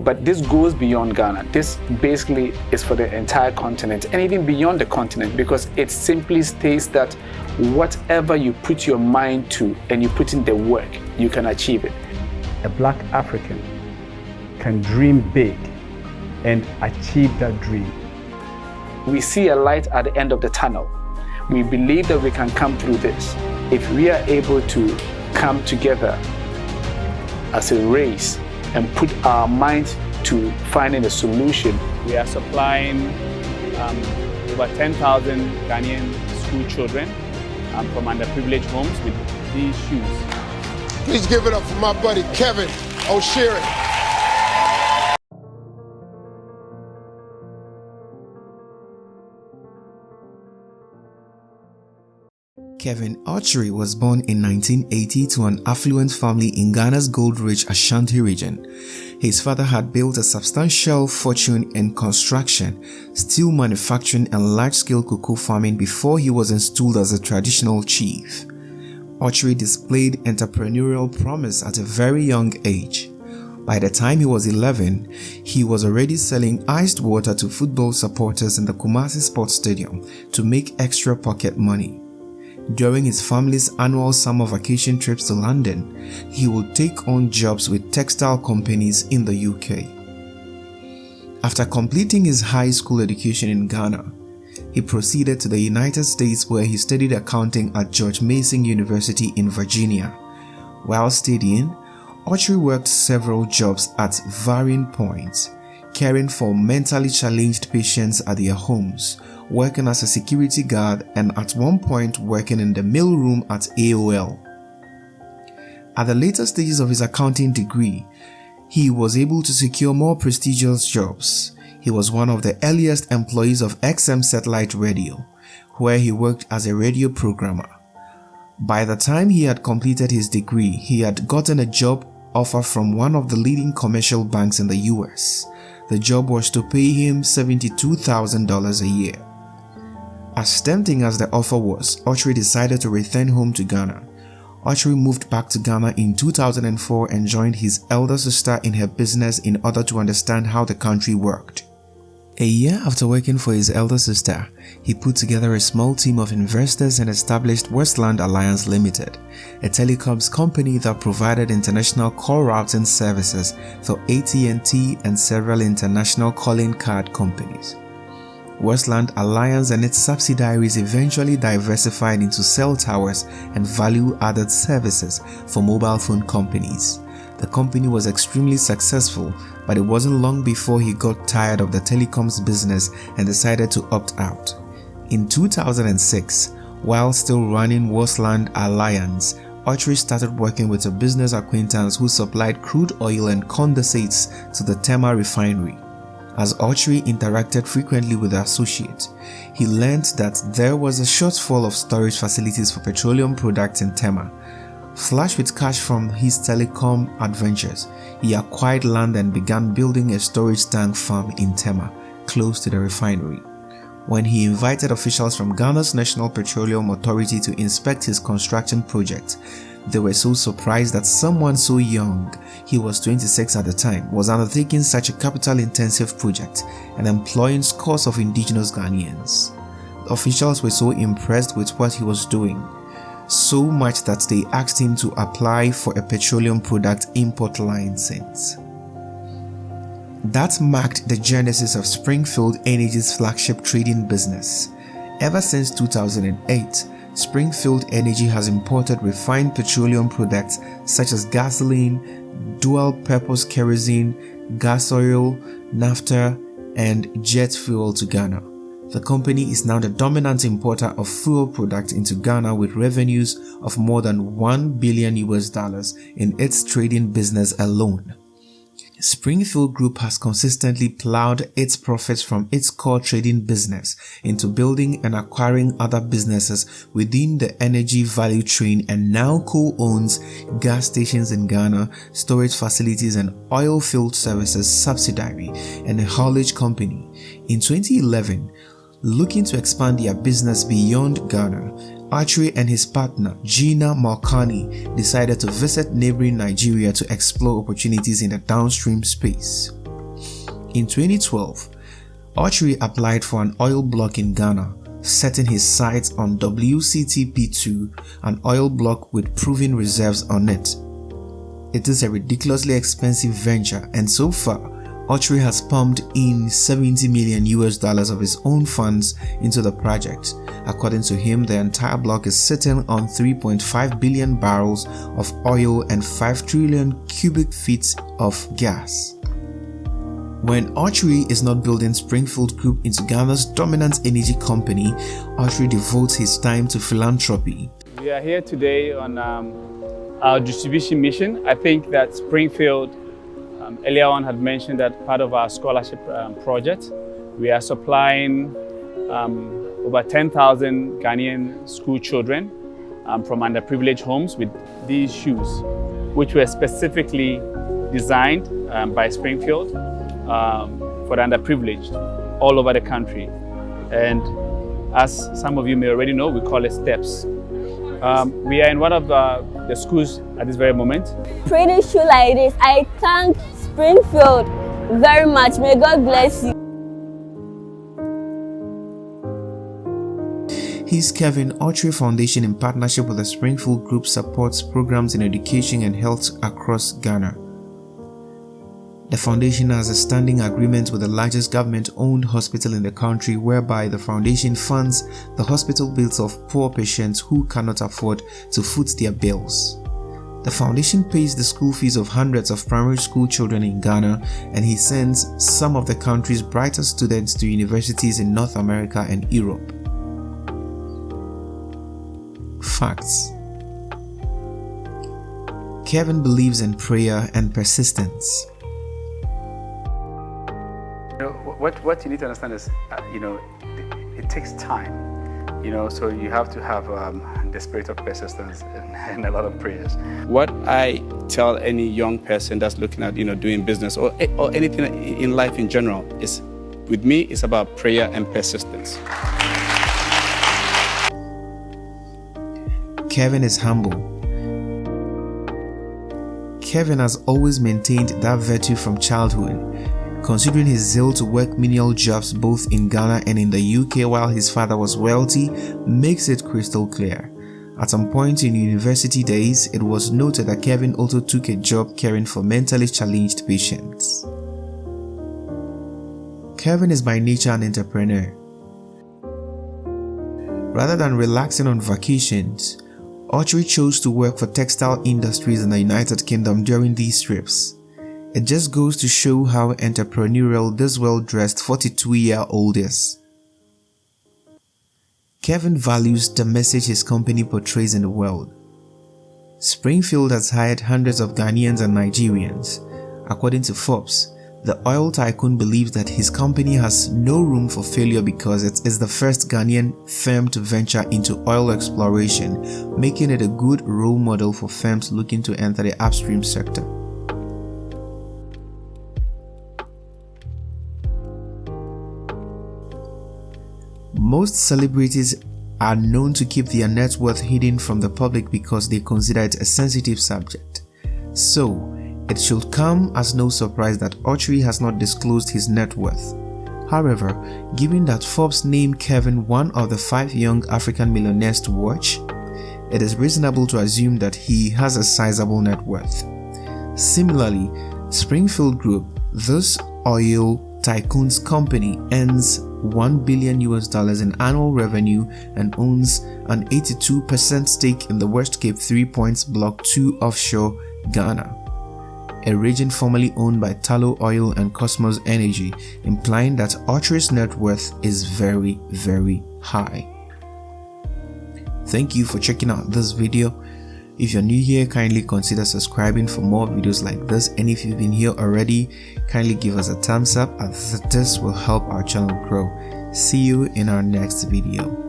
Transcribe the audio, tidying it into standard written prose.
But this goes beyond Ghana. This basically is for the entire continent and even beyond the continent, because it simply states that whatever you put your mind to and you put in the work, you can achieve it. A Black African can dream big and achieve that dream. We see a light at the end of the tunnel. We believe that we can come through this if we are able to come together as a race and put our minds to finding a solution. We are supplying over 10,000 Ghanaian school children from underprivileged homes with these shoes. Please give it up for my buddy Kevin Okyere. Kevin Okyere was born in 1980 to an affluent family in Ghana's gold-rich Ashanti region. His father had built a substantial fortune in construction, steel manufacturing and large-scale cocoa farming before he was installed as a traditional chief. Okyere displayed entrepreneurial promise at a very young age. By the time he was 11, he was already selling iced water to football supporters in the Kumasi Sports Stadium to make extra pocket money. During his family's annual summer vacation trips to London, he would take on jobs with textile companies in the UK. After completing his high school education in Ghana, he proceeded to the United States, where he studied accounting at George Mason University in Virginia. While studying, Okyere worked several jobs at varying points, caring for mentally challenged patients at their homes, working as a security guard, and at one point working in the mailroom at AOL. At the later stages of his accounting degree, he was able to secure more prestigious jobs. He was one of the earliest employees of XM Satellite Radio, where he worked as a radio programmer. By the time he had completed his degree, he had gotten a job offer from one of the leading commercial banks in the US. The job was to pay him $72,000 a year. As tempting as the offer was, Okyere decided to return home to Ghana. Okyere moved back to Ghana in 2004 and joined his elder sister in her business in order to understand how the country worked. A year after working for his elder sister, he put together a small team of investors and established Westland Alliance Limited, a telecoms company that provided international call routing services for AT&T and several international calling card companies. Westland Alliance and its subsidiaries eventually diversified into cell towers and value-added services for mobile phone companies. The company was extremely successful, but it wasn't long before he got tired of the telecoms business and decided to opt out. In 2006, while still running Westland Alliance, Okyere started working with a business acquaintance who supplied crude oil and condensates to the Tema refinery. As Okyere interacted frequently with the associate, he learned that there was a shortfall of storage facilities for petroleum products in Tema. Flush with cash from his telecom adventures, he acquired land and began building a storage tank farm in Tema, close to the refinery. When he invited officials from Ghana's National Petroleum Authority to inspect his construction project, they were so surprised that someone so young, he was 26 at the time, was undertaking such a capital-intensive project and employing scores of indigenous Ghanaians. The officials were so impressed with what he was doing, so much that they asked him to apply for a petroleum product import license. That marked the genesis of Springfield Energy's flagship trading business. Ever since 2008, Springfield Energy has imported refined petroleum products such as gasoline, dual-purpose kerosene, gas oil, naphtha, and jet fuel to Ghana. The company is now the dominant importer of fuel products into Ghana with revenues of more than $1 billion in its trading business alone. Springfield Group has consistently plowed its profits from its core trading business into building and acquiring other businesses within the energy value chain and now co-owns gas stations in Ghana, storage facilities and oil field services subsidiary, and a haulage company. In 2011, looking to expand their business beyond Ghana, Okyere and his partner Gina Malkani decided to visit neighboring Nigeria to explore opportunities in the downstream space. In 2012, Okyere applied for an oil block in Ghana, setting his sights on WCTP2, an oil block with proven reserves on it. It is a ridiculously expensive venture, and so far, Okyere has pumped in $70 million of his own funds into the project. According to him, the entire block is sitting on 3.5 billion barrels of oil and 5 trillion cubic feet of gas. When Okyere is not building Springfield Group into Ghana's dominant energy company, Okyere devotes his time to philanthropy. We are here today on our distribution mission. I think that Springfield earlier on had mentioned that part of our scholarship project, we are supplying over 10,000 Ghanaian school children from underprivileged homes with these shoes, which were specifically designed by Springfield for the underprivileged all over the country. And as some of you may already know, we call it STEPS. We are in one of the schools at this very moment. Pretty shoe like this, I thank Springfield very much. May God bless you. His Kevin Okyere Foundation, in partnership with the Springfield Group, supports programs in education and health across Ghana. The foundation has a standing agreement with the largest government-owned hospital in the country, whereby the foundation funds the hospital bills of poor patients who cannot afford to foot their bills. The foundation pays the school fees of hundreds of primary school children in Ghana, and he sends some of the country's brightest students to universities in North America and Europe. Facts. Kevin believes in prayer and persistence. What you need to understand is, it takes time, so you have to have the spirit of persistence and a lot of prayers. What I tell any young person that's looking at, doing business or anything in life in general is, with me, it's about prayer and persistence. Kevin is humble. Kevin has always maintained that virtue from childhood, considering his zeal to work menial jobs both in Ghana and in the UK while his father was wealthy makes it crystal clear. At some point in university days, it was noted that Kevin also took a job caring for mentally challenged patients. Kevin is by nature an entrepreneur. Rather than relaxing on vacations, Okyere chose to work for textile industries in the United Kingdom during these trips. It just goes to show how entrepreneurial this well-dressed 42-year-old is. Kevin values the message his company portrays in the world. Springfield has hired hundreds of Ghanaians and Nigerians. According to Forbes, the oil tycoon believes that his company has no room for failure because it is the first Ghanaian firm to venture into oil exploration, making it a good role model for firms looking to enter the upstream sector. Most celebrities are known to keep their net worth hidden from the public because they consider it a sensitive subject. So, it should come as no surprise that Okyere has not disclosed his net worth. However, given that Forbes named Kevin one of the 5 young African millionaires to watch, it is reasonable to assume that he has a sizable net worth. Similarly, Springfield Group, this oil tycoon's company, earns $1 billion in annual revenue and owns an 82% stake in the West Cape 3 Points Block 2 offshore Ghana, a region formerly owned by Tullow Oil and Cosmos Energy, implying that Okyere's net worth is very, very high. Thank you for checking out this video. If you're new here, kindly consider subscribing for more videos like this, and if you've been here already, kindly give us a thumbs up as this will help our channel grow. See you in our next video.